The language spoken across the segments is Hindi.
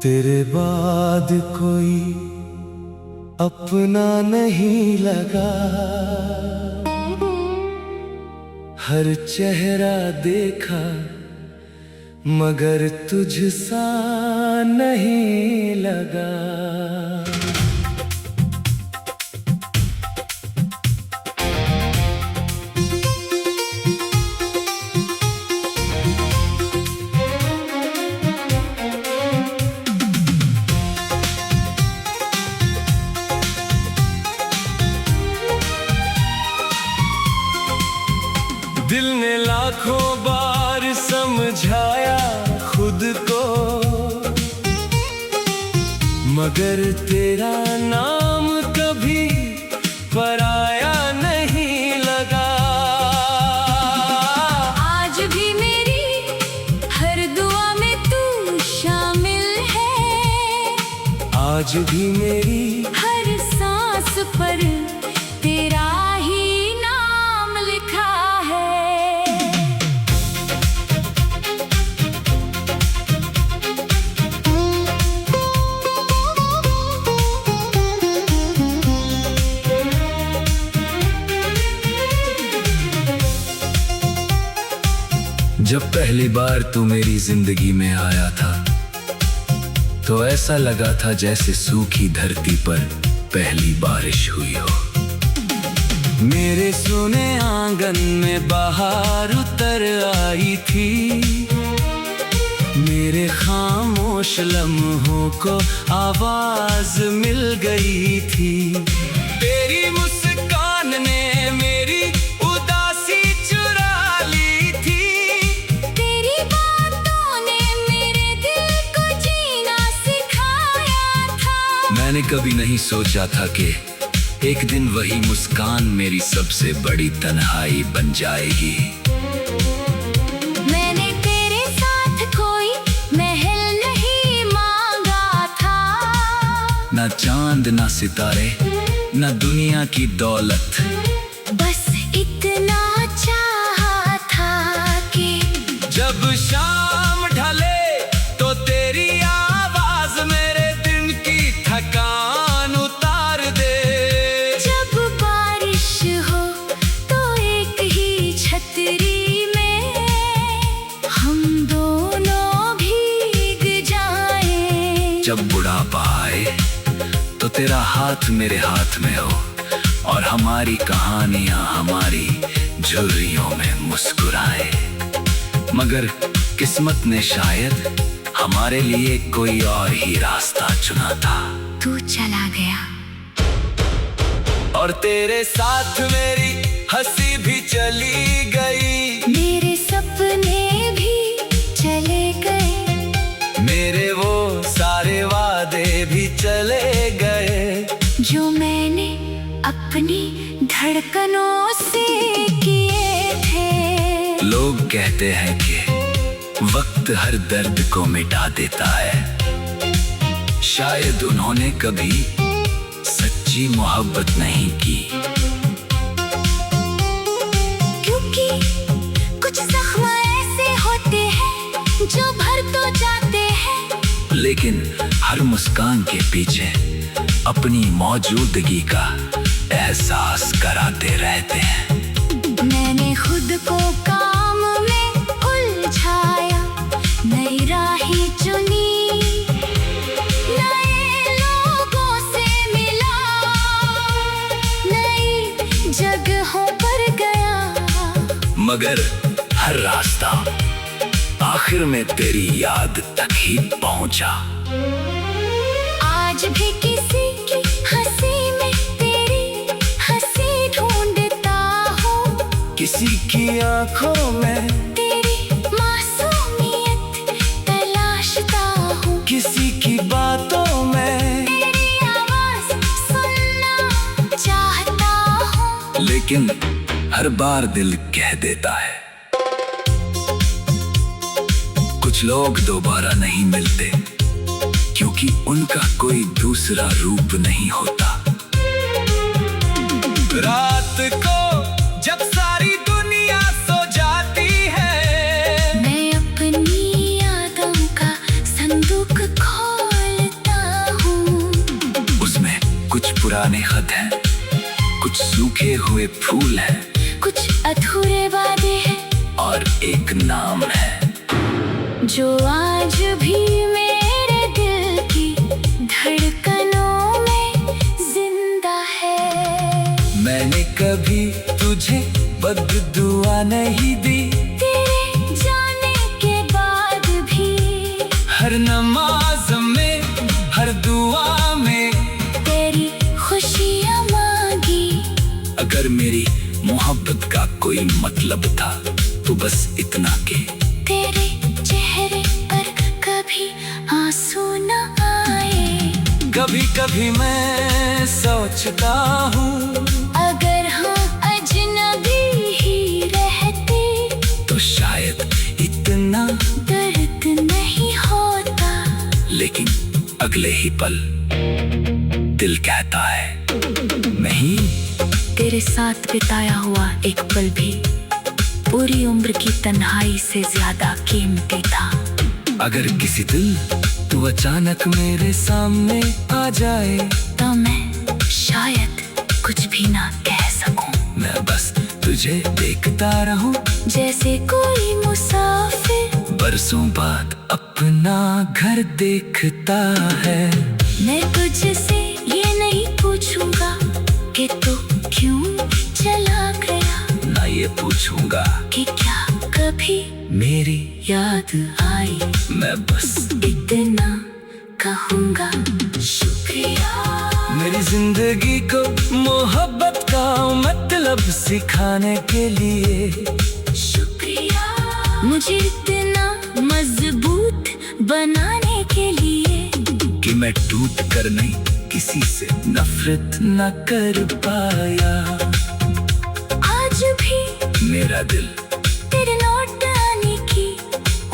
तेरे बाद कोई अपना नहीं लगा, हर चेहरा देखा मगर तुझसा नहीं लगा। दिल ने लाखों बार समझाया खुद को, मगर तेरा नाम कभी पराया नहीं लगा। आज भी मेरी हर दुआ में तू शामिल है, आज भी मेरी हर सांस पर तेरा ही नाम लिखा है। जब पहली बार तू मेरी जिंदगी में आया था तो ऐसा लगा था जैसे सूखी धरती पर पहली बारिश हुई हो। मेरे सुने आंगन में बहार उतर आई थी, मेरे खामोश लम्हों को आवाज मिल गई थी। तेरी मुस्कान ने मेरी उदासी चुरा ली थी, तेरी बातों ने मेरे दिल को जीना सिखाया था। मैंने कभी नहीं सोचा था कि एक दिन वही मुस्कान मेरी सबसे बड़ी तन्हाई बन जाएगी। मैंने तेरे साथ कोई महल नहीं मांगा था, ना चांद ना सितारे ना दुनिया की दौलत, बस इतना चाहा था कि जब शाम ढले तो तेरी आवाज मेरे दिन की थकान उतार दे। जब बारिश हो तो एक ही छतरी में हम दोनों भीग जाएं। जब बुढ़ापा आए तो तेरा हाथ मेरे हाथ में हो और हमारी कहानियां हमारी झुर्रियों में मुस्कुराए। मगर किस्मत ने शायद हमारे लिए कोई और ही रास्ता चुना था। तू चला गया और तेरे साथ मेरी हंसी भी चली गई, मेरे सपने भी चले गए, मेरे वो सारे वादे भी चले गए जो मैंने अपनी धड़कनों से किए थे। लोग कहते हैं कि वक्त हर दर्द को मिटा देता है, शायद उन्होंने कभी सच्ची मोहब्बत नहीं की। क्योंकि कुछ जख्म ऐसे होते हैं जो भर तो जाते हैं, लेकिन हर मुस्कान के पीछे अपनी मौजूदगी का एहसास कराते रहते हैं। मैंने खुद को काम में उलझाया, नई राहें चुनी, नए लोगों से मिला, नई जगहों पर गया, मगर हर रास्ता आखिर में तेरी याद तक ही पहुंचा। आज भी किसी की हंसी में तेरी हंसी ढूंढता हूँ, किसी की आंखों में तेरी मासूमियत तलाशता हूँ, किसी की बातों में तेरी आवाज सुनना चाहता हूँ। लेकिन हर बार दिल कह देता है कुछ लोग दोबारा नहीं मिलते, क्योंकि उनका कोई दूसरा रूप नहीं होता। रात को जब सारी दुनिया सो जाती है, मैं अपनी यादों का संदूक खोल पुराने खत हैं, कुछ सूखे हुए फूल हैं, कुछ अधूरे वादे हैं, और एक नाम है जो आज भी मेरे दिल की धड़कनों में जिंदा है। मैंने कभी तुझे बद्दुआ नहीं दी, तेरे जाने के बाद भी हर नमाज में, हर दुआ में तेरी खुशियाँ मांगी। अगर मेरी मोहब्बत का कोई मतलब था तो बस इतना के तेरे चेहरे पर कभी आंसू न आए। कभी कभी मैं सोचता हूँ, अगर हम अजनबी ही रहते तो शायद इतना दर्द नहीं होता। लेकिन अगले ही पल दिल कहता है नहीं। तेरे साथ बिताया हुआ एक पल भी पूरी उम्र की तन्हाई से ज्यादा कीमती था। अगर किसी दिल तू अचानक मेरे सामने आ जाए, तो मैं शायद कुछ भी ना कह सकूं। मैं बस तुझे देखता रहूं, जैसे कोई मुसाफिर बरसों बाद अपना घर देखता है। मैं तुझसे ये नहीं पूछूंगा कि तू क्यों चला गया, ना ये पूछूंगा कि क्या कभी मेरी याद आई। मैं बस इतना कहूंगा शुक्रिया। मेरी जिंदगी को मोहब्बत का मतलब सिखाने के लिए शुक्रिया। मुझे इतना मजबूत बनाने के लिए कि मैं टूट कर नहीं किसी से नफरत न कर पाया। आज भी मेरा दिल तेरे लौट आने की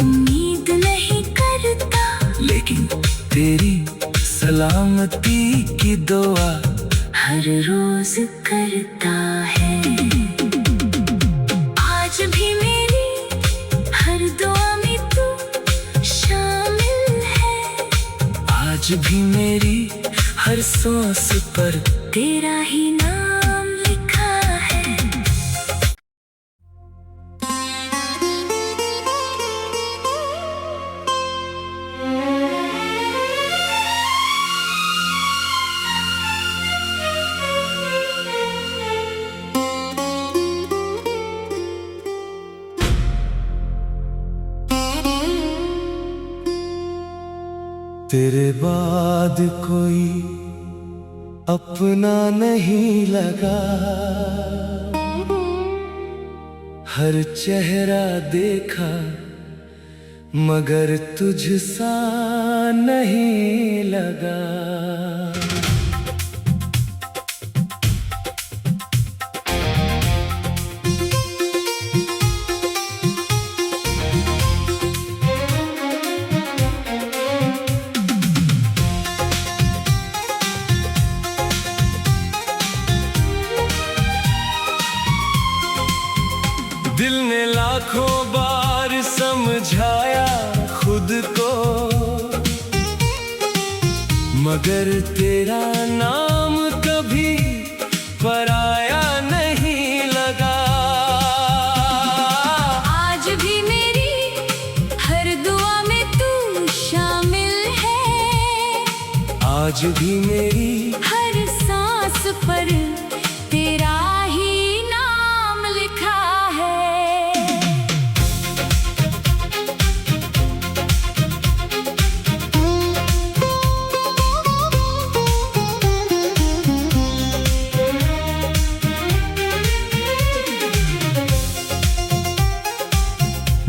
उम्मीद नहीं करता, लेकिन तेरी सलामती की दुआ हर रोज करता है। आज भी मेरी हर दुआ में तू शामिल है। आज भी मेरी हर सांस पर तेरा ही नाम लिखा है। तेरे बाद कोई अपना नहीं लगा, हर चेहरा देखा मगर तुझसा नहीं लगा। दिल ने लाखों बार समझाया खुद को, मगर तेरा नाम कभी पराया नहीं लगा। आज भी मेरी हर दुआ में तू शामिल है। आज भी मेरी हर सांस पर तेरा ही नाम लिखा है।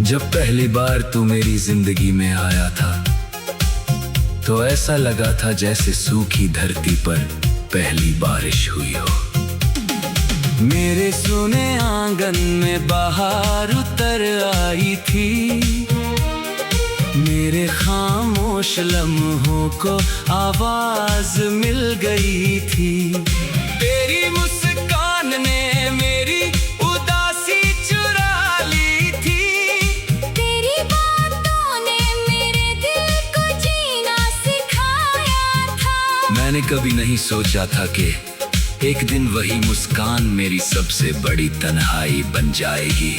जब पहली बार तू मेरी जिंदगी में आया था, तो ऐसा लगा था जैसे सूखी धरती पर पहली बारिश हुई हो। मेरे सुने आंगन में बहार उतर आई थी, मेरे खामोश लम्हों को आवाज मिल गई थी। तेरी मुस्कान ने मेरी उदासी चुरा ली थी, तेरी बातों ने मेरे दिल को जीना सिखाया था। मैंने कभी नहीं सोचा था कि एक दिन वही मुस्कान मेरी सबसे बड़ी तन्हाई बन जाएगी।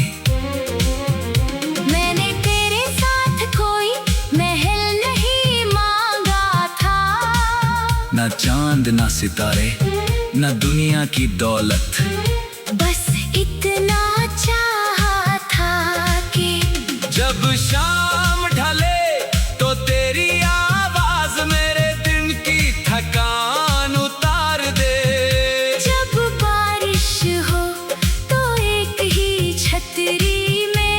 मैंने तेरे साथ कोई महल नहीं मांगा था, ना चांद ना सितारे ना दुनिया की दौलत, बस इतना चाहा था कि जब शाम ढले तो तेरी आवाज मेरे दिन की थकान उतार दे। जब बारिश हो तो एक ही छतरी में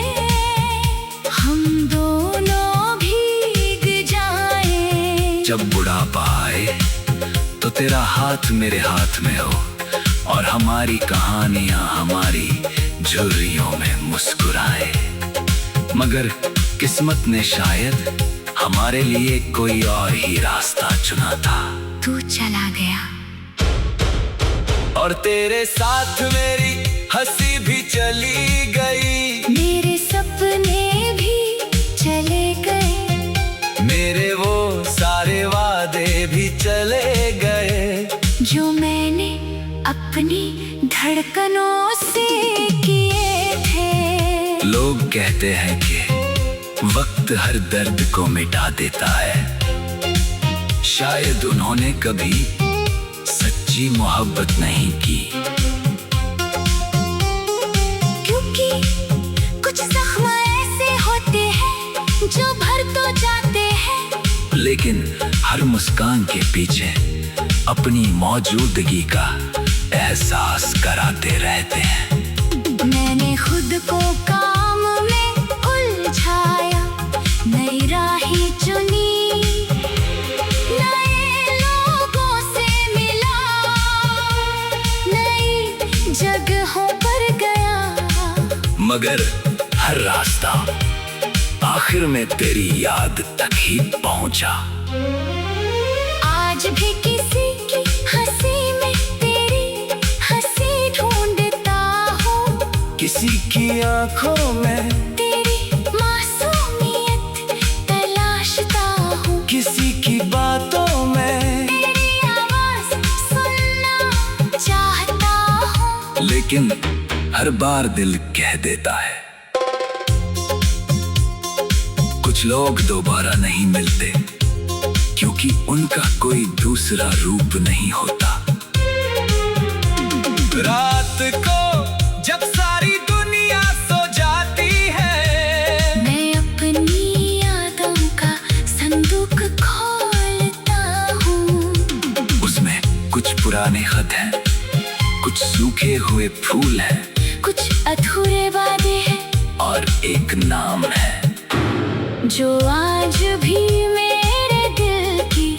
हम दोनों भीग जाएं। जब बुढ़ापा आए तो तेरा हाथ मेरे हाथ में हो और हमारी कहानियां हमारी झुर्रियों में मुस्कुराए। मगर किस्मत ने शायद हमारे लिए कोई और ही रास्ता चुना था। तू चला गया और तेरे साथ मेरी हंसी भी चली गई, मेरे सपने भी चले गए, मेरे वो सारे वादे भी चले गए जो मैंने अपनी धड़कनों से किए थे। लोग कहते हैं कि वक्त हर दर्द को मिटा देता है, शायद उन्होंने कभी सच्ची मोहब्बत नहीं की। क्योंकि कुछ जख्म ऐसे होते हैं जो भर तो जाते हैं, लेकिन हर मुस्कान के पीछे अपनी मौजूदगी का एहसास कराते रहते हैं। मैंने खुद को काम में उलझाया, नई राहें चुनी, नए लोगों से मिला, नई जगहों पर गया, मगर हर रास्ता आखिर में तेरी याद तक ही पहुंचा। आज भी किसी की हंसी में तेरी हंसी ढूंढता हूँ, किसी की आंखों में तेरी मासूमियत तलाशता हूँ, किसी की बातों में तेरी आवाज सुनना चाहता हूँ। लेकिन हर बार दिल कह देता है कुछ लोग दोबारा नहीं मिलते, क्योंकि उनका कोई दूसरा रूप नहीं होता। रात को जब सारी दुनिया सो जाती है, मैं अपनी यादों का संदूक खोलता हूँ, उसमें कुछ पुराने खत हैं, कुछ सूखे हुए फूल हैं, कुछ अधूरे वादे हैं, और एक नाम है जो आज भी मेरे दिल की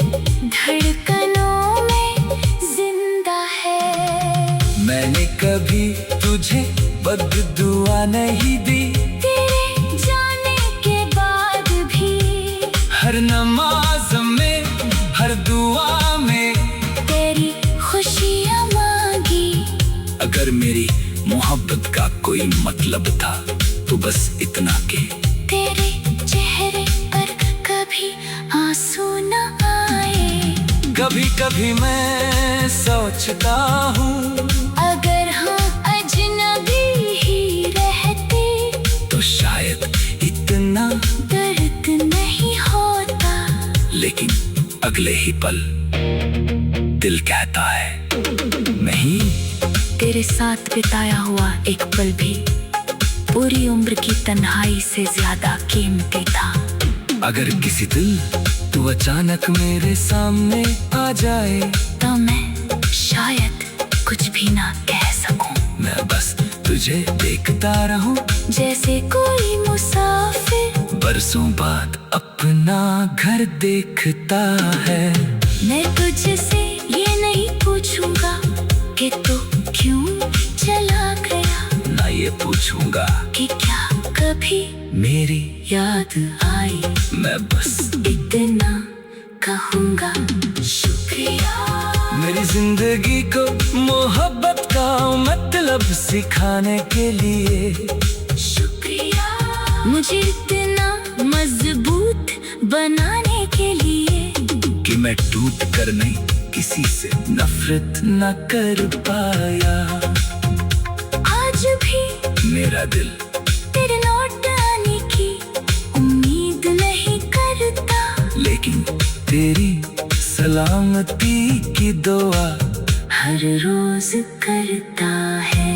धड़कनों में जिंदा है। मैंने कभी तुझे बद्दुआ नहीं दी, तेरे जाने के बाद भी हर नमाज में हर दुआ में तेरी खुशियाँ मांगी। अगर मेरी मोहब्बत का कोई मतलब था तो बस इतना कि तेरे चेहरे पर कभी आंसू न आए। कभी कभी मैं सोचता हूँ, अगर हम अजनबी ही रहते तो शायद इतना दर्द नहीं होता। लेकिन अगले ही पल दिल कहता है नहीं। तेरे साथ बिताया हुआ एक पल भी पूरी उम्र की तन्हाई से ज्यादा कीमती था। अगर किसी दिल तू अचानक मेरे सामने आ जाए, तो मैं शायद कुछ भी ना कह सकूं, मैं बस तुझे देखता रहूं, जैसे कोई मुसाफिर बरसों बाद अपना घर देखता है। मैं तुझसे ये नहीं पूछूंगा कि तू क्यों चला गया, ना ये पूछूंगा कि क्या कभी मेरी याद आई। मैं बस इतना कहूंगा शुक्रिया, मेरी जिंदगी को मोहब्बत का मतलब सिखाने के लिए। शुक्रिया मुझे इतना मजबूत बनाने के लिए। कि मैं टूट कर नहीं किसी से नफरत न कर पाया। आज भी मेरा दिल तेरे लौट आने की उम्मीद नहीं करता, लेकिन तेरी सलामती की दुआ हर रोज करता है।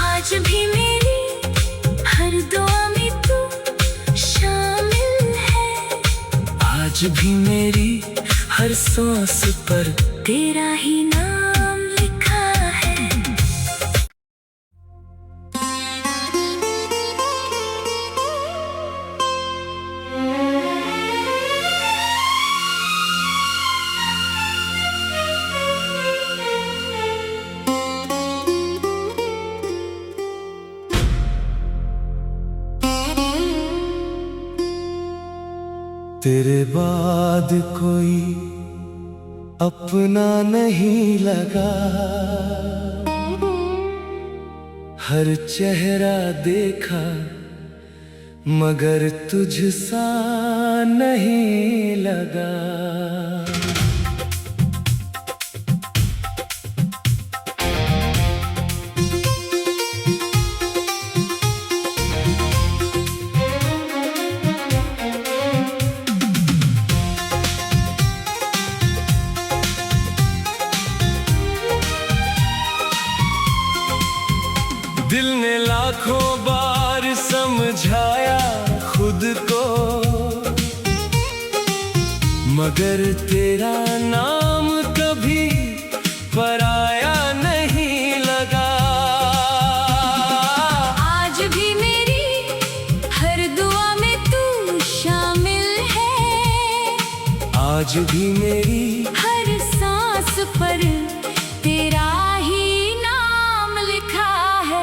आज भी मेरी हर दुआ में तू शामिल है, आज भी मेरी हर सांस पर तेरा ही नाम लिखा है। तेरे बाद कोई अपना नहीं लगा, हर चेहरा देखा मगर तुझसा नहीं लगा। दिल ने लाखों बार समझाया खुद को, मगर तेरा नाम कभी पराया नहीं लगा। आज भी मेरी हर दुआ में तू शामिल है, आज भी मेरी हर सांस पर तेरा ही नाम लिखा है।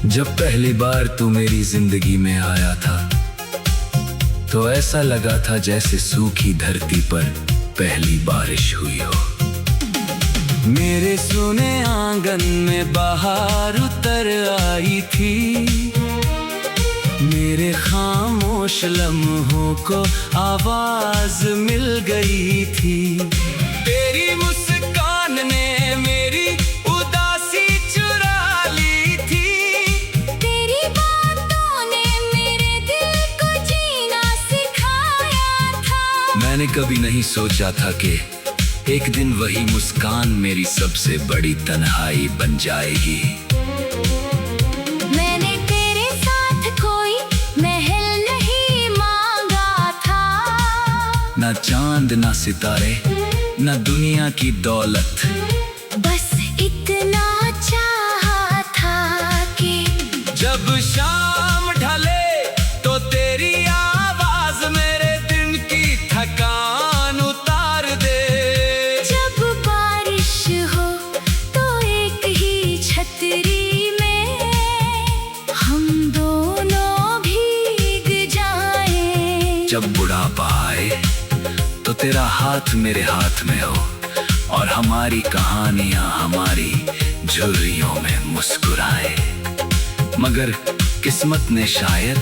जब पहली बार तू मेरी जिंदगी में आया था, तो ऐसा लगा था जैसे सूखी धरती पर पहली बारिश हुई हो। मेरे सुने आंगन में बाहर उतर आई थी, मेरे खामोश लम्हों को आवाज मिल गई थी। तेरी मुस्कान ने मेरी उदासी चुरा ली थी, तेरी बातों ने मेरे दिल को जीना सिखाया था। मैंने कभी नहीं सोचा था कि एक दिन वही मुस्कान मेरी सबसे बड़ी तन्हाई बन जाएगी। मैंने तेरे साथ कोई महल नहीं मांगा था, ना चांद ना सितारे ना दुनिया की दौलत, बस इतना चाहा था कि जब शाम ढले तो तेरी आवाज मेरे दिन की थकान उतार दे। जब बारिश हो तो एक ही छतरी में हम दोनों भीग जाएं। जब बुढ़ापा आए तो तेरा हाथ मेरे हाथ में हो, और हमारी कहानियां हमारी झुर्रियों में मुस्कुराए। मगर किस्मत ने शायद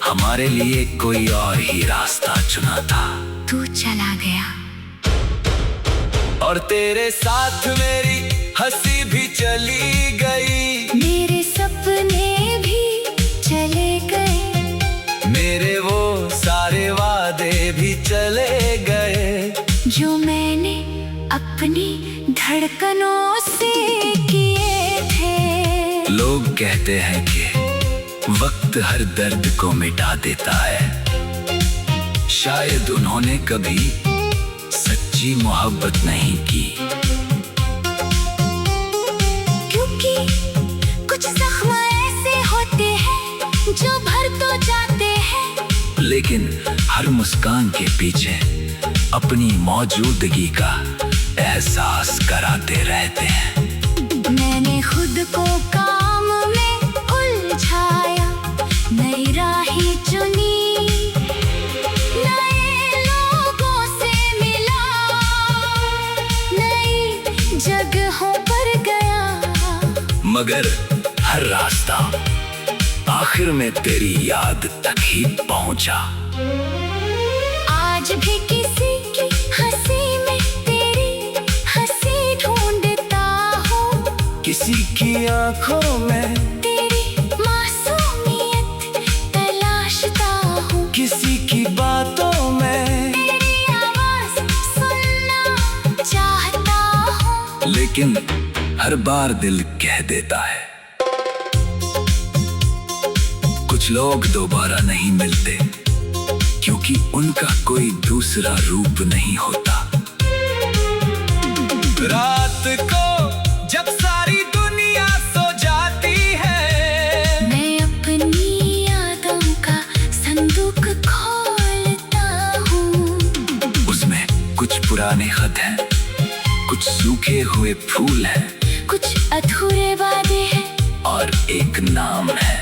हमारे लिए कोई और ही रास्ता चुना था। तू चला गया और तेरे साथ मेरी हंसी भी चली गई, मेरे सपने भी चले गए, मेरे वो सारे वादे भी चले गए जो मैंने अपनी धड़कनों से किए थे। लोग कहते हैं कि वक्त हर दर्द को मिटा देता है, शायद उन्होंने कभी सच्ची मोहब्बत नहीं की। क्योंकि कुछ जख्म ऐसे होते हैं जो भर तो जाते हैं, लेकिन हर मुस्कान के पीछे अपनी मौजूदगी का एहसास कराते रहते हैं। मैंने खुद को काम में उलझाया, नई राहें चुनी, नए लोगों से मगर हर रास्ता आखिर में तेरी याद तक ही पहुंचा। आज भी किसी की हंसी में तेरी हंसी ढूंढता हूँ, किसी की आंखों में तेरी मासूमियत तलाशता हूँ, किसी की बातों में तेरी आवाज सुनना चाहता हूँ। लेकिन हर बार दिल कह देता है कुछ लोग दोबारा नहीं मिलते, क्योंकि उनका कोई दूसरा रूप नहीं होता। रात को जब सारी दुनिया सो जाती है, मैं अपनी यादों का संदूक खोलता हूँ, उसमें कुछ पुराने खत हैं, कुछ सूखे हुए फूल हैं, कुछ अधूरे वादे हैं और एक नाम है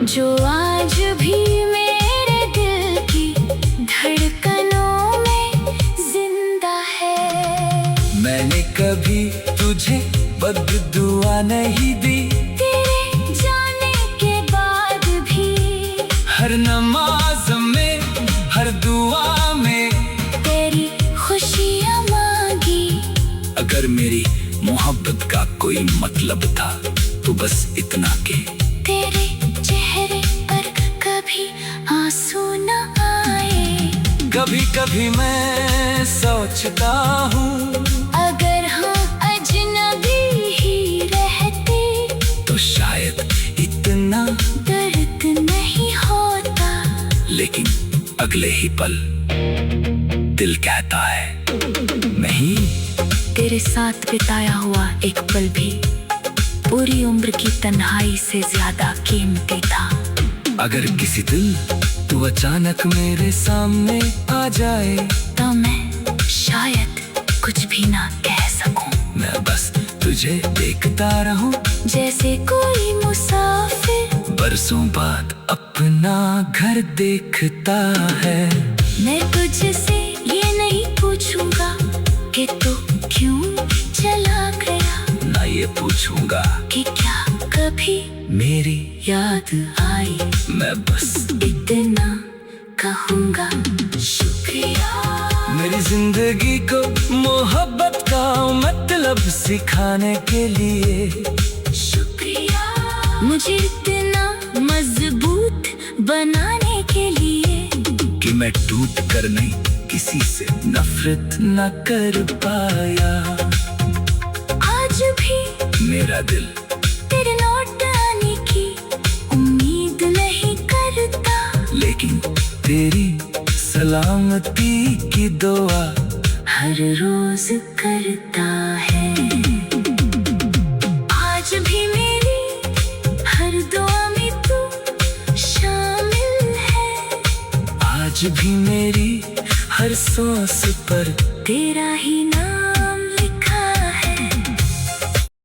जो आज भी मेरे दिल की धड़कनों में जिंदा है। मैंने कभी तुझे बद्दुआ नहीं दी, तेरे जाने के बाद भी हर नमाज में हर दुआ में तेरी खुशियाँ मांगी। अगर मेरी मोहब्बत का कोई मतलब था तो बस इतना कि तेरे चेहरे पर कभी आंसू न आए। कभी कभी मैं सोचता हूँ, अगर हम अजनबी ही रहते तो शायद इतना दर्द नहीं होता। लेकिन अगले ही पल दिल कहता है नहीं। तेरे साथ बिताया हुआ एक पल भी पूरी उम्र की तन्हाई से ज्यादा कीमती था। अगर किसी दिल तू अचानक मेरे सामने आ जाए, तो मैं शायद कुछ भी ना कह सकूं, मैं बस तुझे देखता रहूं, जैसे कोई मुसाफिर बरसों बाद अपना घर देखता है। मैं तुझसे ये नहीं पूछूंगा कि तू क्यों चला गया, ना ये पूछूंगा कि क्या कभी मेरी याद आई। मैं बस इतना कहूंगा शुक्रिया। मेरी जिंदगी को मोहब्बत का मतलब सिखाने के लिए शुक्रिया। मुझे इतना मजबूत बनाने के लिए कि मैं टूट कर नहीं किसी से नफरत न कर पाया। आज भी मेरा दिल तेरे लौट आने की उम्मीद नहीं करता, लेकिन तेरी सलामती की दुआ हर रोज करता है। आज भी मेरी हर दुआ में तू शामिल है, आज भी मेरी हर सांस पर तेरा ही नाम